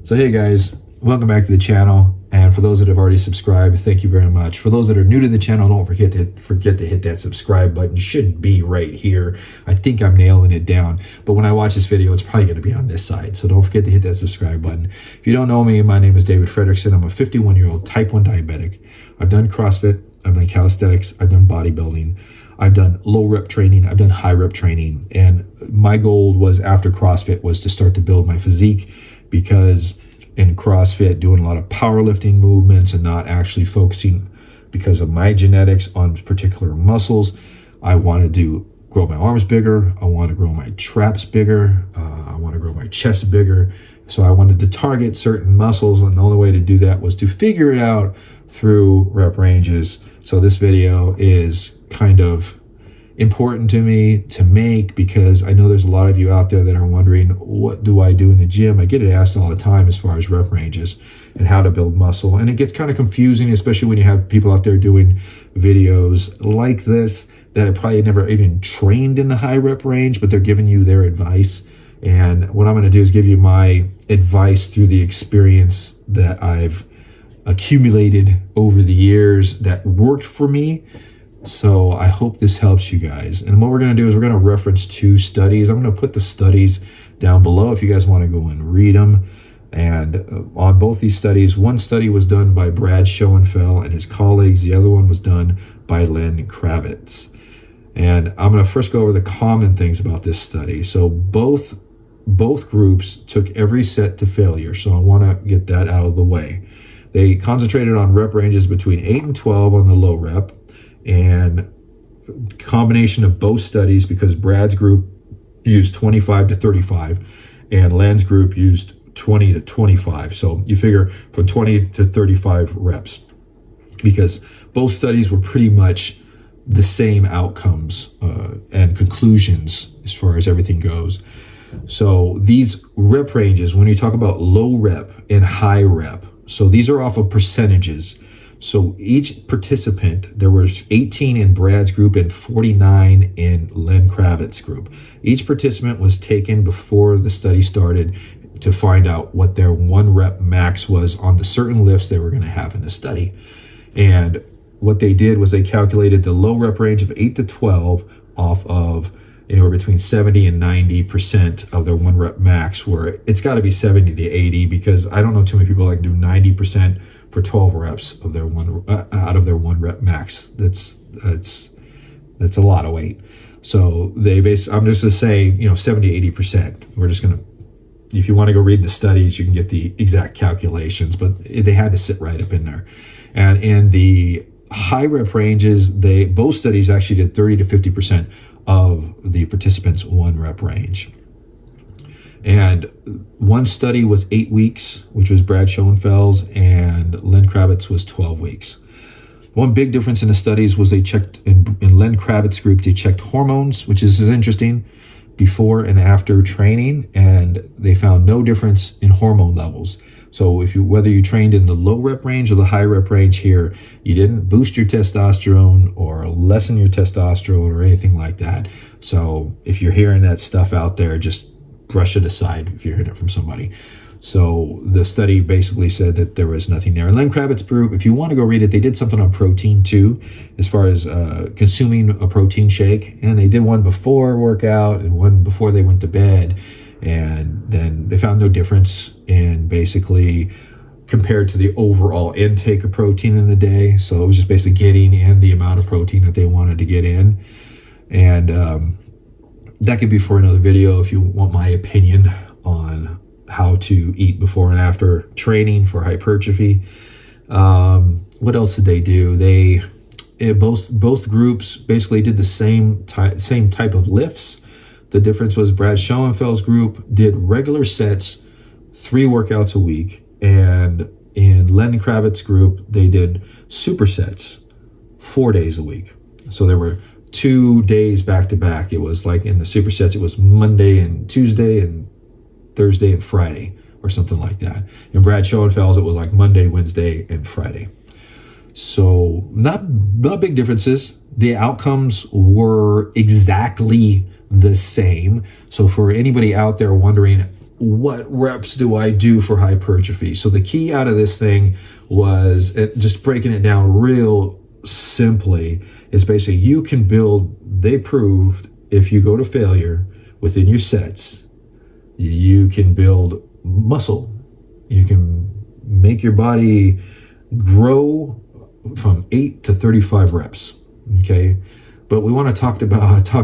So hey guys, welcome back to the channel. And for those that have already subscribed, thank you very much. For those that are new to the channel, don't forget to hit that subscribe button. It should be right here. I think I'm nailing it down. But when I watch this video, it's probably going to be on this side. So don't forget to hit that subscribe button. If you don't know me, my name is David Fredrickson. I'm a 51-year-old type 1 diabetic. I've done CrossFit. I've done calisthenics. I've done bodybuilding. I've done low rep training. I've done high rep training. And my goal was after CrossFit was to start to build my physique, because in CrossFit, doing a lot of powerlifting movements and not actually focusing because of my genetics on particular muscles. I wanted to grow my arms bigger. I want to grow my traps bigger. I want to grow my chest bigger. So I wanted to target certain muscles, and the only way to do that was to figure it out through rep ranges. So this video is kind of important to me to make, because I know there's a lot of you out there that are wondering, what do I do in the gym? I get it asked all the time as far as rep ranges and how to build muscle. And it gets kind of confusing, especially when you have people out there doing videos like this that have probably never even trained in the high rep range, but they're giving you their advice. And what I'm going to do is give you my advice through the experience that I've accumulated over the years that worked for me. So I hope this helps you guys. And what we're going to do is we're going to reference 2 studies. I'm going to put the studies down below if you guys want to go and read them. And on both these studies, one study was done by Brad Schoenfeld and his colleagues. The other one was done by Len Kravitz. And I'm going to first go over the common things about this study. So both groups took every set to failure. So I want to get that out of the way. They concentrated on rep ranges between 8 and 12 on the low rep, and combination of both studies, because Brad's group used 25 to 35 and Len's group used 20 to 25. So you figure from 20 to 35 reps, because both studies were pretty much the same outcomes and conclusions as far as everything goes. So these rep ranges, when you talk about low rep and high rep, so these are off of percentages. So each participant, there was 18 in Brad's group and 49 in Len Kravitz's group. Each participant was taken before the study started to find out what their 1 rep max was on the certain lifts they were going to have in the study. And what they did was they calculated the low rep range of 8 to 12 off of anywhere between 70 and 90% of their 1 rep max, where it's got to be 70 to 80, because I don't know too many people that can do 90% for 12 reps of their out of their 1 rep max. That's a lot of weight. So I'm just going to say, 70, 80%. We're just going to, if you want to go read the studies, you can get the exact calculations, but they had to sit right up in there. And in the high rep ranges, both studies actually did 30 to 50% of the participants' 1 rep range. And one study was 8 weeks, which was Brad Schoenfeld's, and Len Kravitz was 12 weeks. One big difference in the studies was they checked, in Len Kravitz's group, they checked hormones, which is interesting, before and after training, and they found no difference in hormone levels. So whether you trained in the low rep range or the high rep range here, you didn't boost your testosterone or lessen your testosterone or anything like that. So if you're hearing that stuff out there, just brush it aside if you're hearing it from somebody. So the study basically said that there was nothing there. And Len Kravitz's group, if you want to go read it, they did something on protein too, as far as consuming a protein shake. And they did one before workout and one before they went to bed. And then they found no difference in basically compared to the overall intake of protein in the day. So it was just basically getting in the amount of protein that they wanted to get in. And that could be for another video if you want my opinion on how to eat before and after training for hypertrophy. What else did they do? Both groups basically did the same type of lifts. The difference was Brad Schoenfeld's group did regular sets, 3 workouts a week, and in Len Kravitz's group, they did supersets, 4 days a week. So there were 2 days back to back. It was like in the supersets, it was Monday and Tuesday and Thursday and Friday or something like that. In Brad Schoenfeld's, it was like Monday, Wednesday, and Friday. So not big differences. The outcomes were exactly the same. So for anybody out there wondering, what reps do I do for hypertrophy? So the key out of this thing was, just breaking it down real simply, is basically you can build, they proved if you go to failure within your sets, you can build muscle. You can make your body grow from 8 to 35 reps, okay? But we want to talk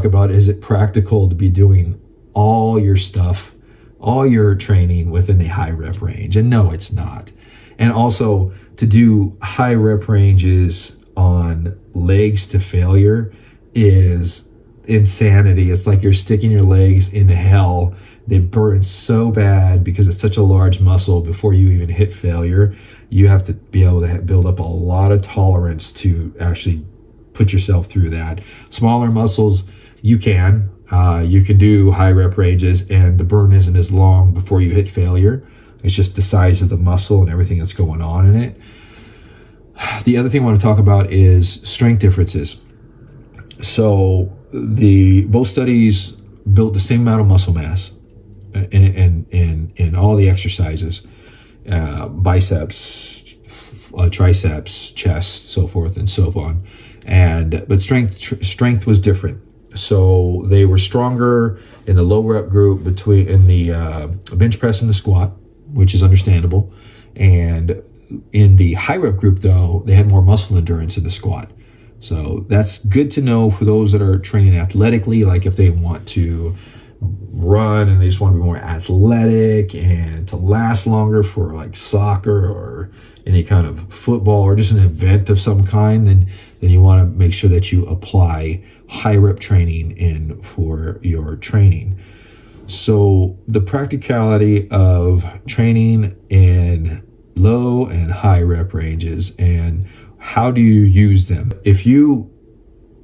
about, is it practical to be doing all your stuff, all your training within the high rep range? And no, it's not. And also, to do high rep ranges on legs to failure is insanity. It's like you're sticking your legs into hell. They burn so bad because it's such a large muscle. Before you even hit failure, you have to be able to build up a lot of tolerance to actually put yourself through that. Smaller muscles, you can do high rep ranges and the burn isn't as long before you hit failure. It's just the size of the muscle and everything that's going on in it. The other thing I want to talk about is strength differences. So both studies built the same amount of muscle mass in all the exercises, biceps, triceps, chest, so forth and so on. But strength was different. So they were stronger in the low rep group in the bench press and the squat, which is understandable. And in the high rep group, though, they had more muscle endurance in the squat. So that's good to know for those that are training athletically, like if they want to run and they just want to be more athletic and to last longer for like soccer or any kind of football or just an event of some kind, then you want to make sure that you apply high rep training in for your training. So the practicality of training in low and high rep ranges and how do you use them? If you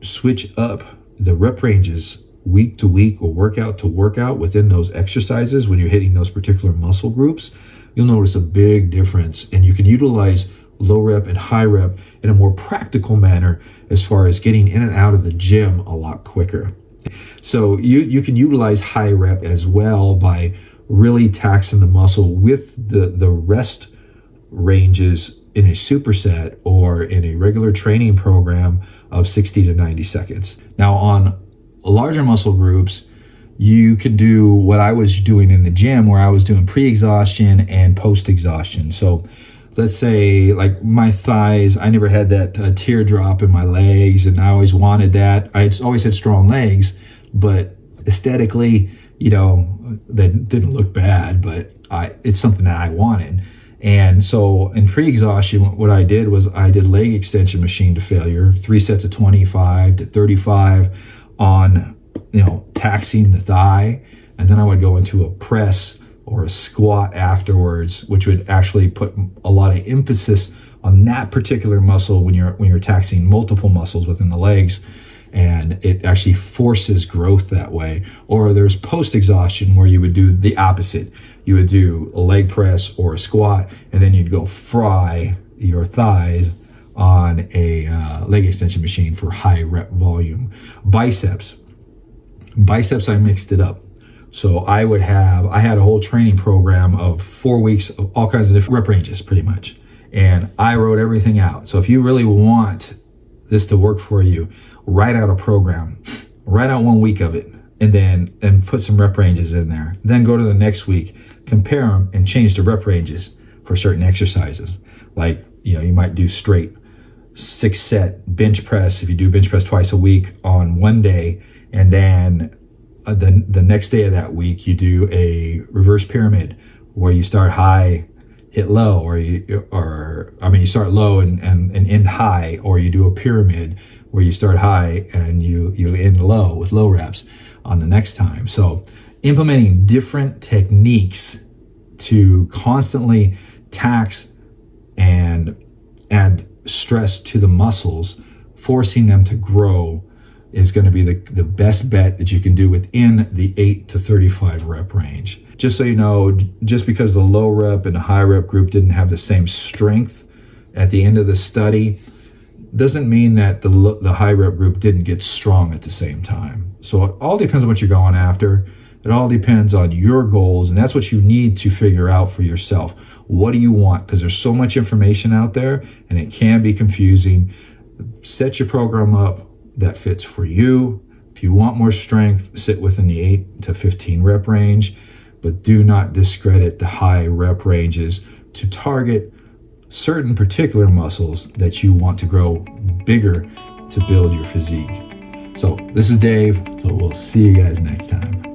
switch up the rep ranges week to week or workout to workout within those exercises when you're hitting those particular muscle groups, you'll notice a big difference, and you can utilize low rep and high rep in a more practical manner as far as getting in and out of the gym a lot quicker. So you can utilize high rep as well by really taxing the muscle with the rest ranges in a superset or in a regular training program of 60 to 90 seconds. Now on larger muscle groups, you can do what I was doing in the gym, where I was doing pre-exhaustion and post-exhaustion. So let's say like my thighs, I never had that teardrop in my legs, and I always wanted that. I always had strong legs, but aesthetically, they didn't look bad, but it's something that I wanted. And so in pre-exhaustion, what I did was I did leg extension machine to failure, 3 sets of 25 to 35 on, taxing the thigh. And then I would go into a press or a squat afterwards, which would actually put a lot of emphasis on that particular muscle when you're taxing multiple muscles within the legs. And it actually forces growth that way. Or there's post-exhaustion where you would do the opposite. You would do a leg press or a squat, and then you'd go fry your thighs on a leg extension machine for high rep volume. Biceps, I mixed it up. So I had a whole training program of 4 weeks of all kinds of different rep ranges pretty much. And I wrote everything out. So if you really want this to work for you, write out a program, write out 1 week of it, and put some rep ranges in there. Then go to the next week, compare them, and change the rep ranges for certain exercises. Like, you might do straight 6-set bench press if you do bench press twice a week on one day, and then the next day of that week you do a reverse pyramid where you start high, hit low, or you start low and end high, or you do a pyramid where you start high and you end low with low reps on the next time. So implementing different techniques to constantly tax and add stress to the muscles, forcing them to grow, is going to be the best bet that you can do within the 8 to 35 rep range. Just so you know, just because the low rep and the high rep group didn't have the same strength at the end of the study, doesn't mean that the high rep group didn't get strong at the same time. So it all depends on what you're going after. It all depends on your goals, and that's what you need to figure out for yourself. What do you want? Because there's so much information out there, and it can be confusing. Set your program up that fits for you. If you want more strength, sit within the 8 to 15 rep range, but do not discredit the high rep ranges to target certain particular muscles that you want to grow bigger to build your physique. So this is Dave, so we'll see you guys next time.